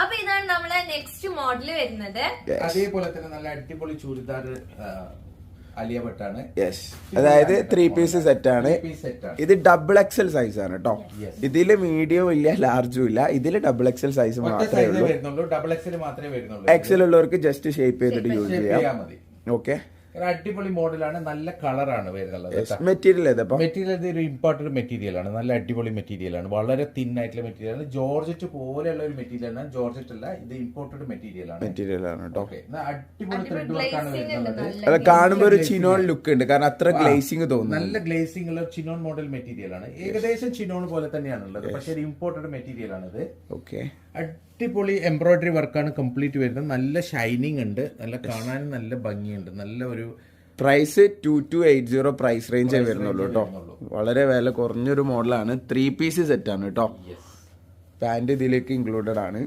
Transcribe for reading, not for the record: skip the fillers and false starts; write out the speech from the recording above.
അപ്പൊ ഇതാണ് നമ്മളെ നെക്സ്റ്റ് മോഡൽ വരുന്നത്. അതേപോലെ തന്നെ നല്ല അടിപൊളി ചുരിദാർ അലിയ ഭട്ടാണ്. അതായത് 3 പീസ് സെറ്റ് ആണ്. ഇത് ഡബിൾ എക്സൽ സൈസ് ആണ് കേട്ടോ. ഇതില് മീഡിയം ഇല്ല, ലാർജും ഇല്ല. ഇതില് ഡബിൾ എക്സൽ സൈസ് മാത്രമേ ഉള്ളൂ. ഡബിൾ എക്സൽ മാത്രമേ വരുന്നുള്ളൂ. എക്സൽ ഉള്ളവർക്ക് ജസ്റ്റ് ഷേപ്പ് ചെയ്തിട്ട് യൂസ് ചെയ്യാം. ഓക്കെ, അടിപൊളി മോഡലാണ്. നല്ല കളറാണ് വരുന്നത്. മെറ്റീരിയൽ മെറ്റീരിയൽ ഒരു ഇമ്പോർട്ടന്റ് മെറ്റീരിയൽ ആണ്. നല്ല അടിപൊളി മെറ്റീരിയൽ ആണ്. വളരെ തിൻ ആയിട്ടുള്ള മെറ്റീരിയൽ ആണ്. ജോർജറ്റ് പോലെയുള്ള ഒരു മെറ്റീരിയൽ ആണ്. ജോർജറ്റ് അല്ല, ഇത് ഇമ്പോർട്ടഡ് മെറ്റീരിയൽ ആണ് കേട്ടോ. അടിപൊളി ത്രെഡ് വർക്കാണ് വരുന്നത്. അത് കാണുമ്പോൾ ഒരു ചിനോൺ ലുക്ക് ഉണ്ട്, കാരണം അത്ര ഗ്ലേസിംഗ് തോന്നുന്നു. നല്ല ഗ്ലേസിംഗ് ഉള്ള ചിനോൺ മോഡൽ മെറ്റീരിയൽ ആണ്. ഏകദേശം ചിനോൺ പോലെ തന്നെയാണ് ഉള്ളത്, പക്ഷേ ഒരു ഇമ്പോർട്ടഡ് മെറ്റീരിയൽ ആണിത്. ഓക്കെ, അടിപൊളി എംബ്രോയിഡറി വർക്കാണ് കംപ്ലീറ്റ് വരുന്നത്. നല്ല ഷൈനിങ് ഉണ്ട്, നല്ല കാണാനും നല്ല ഭംഗിയുണ്ട്. നല്ല ഒരു പ്രൈസ് 2280 പ്രൈസ് റേഞ്ചേ വരുന്നുള്ളൂ കേട്ടോ. വളരെ വില കുറഞ്ഞൊരു മോഡലാണ്. 3 പീസ് സെറ്റ് ആണ് കേട്ടോ. പാന്റ് ഇതിലേക്ക് ഇൻക്ലൂഡഡ് ആണ്.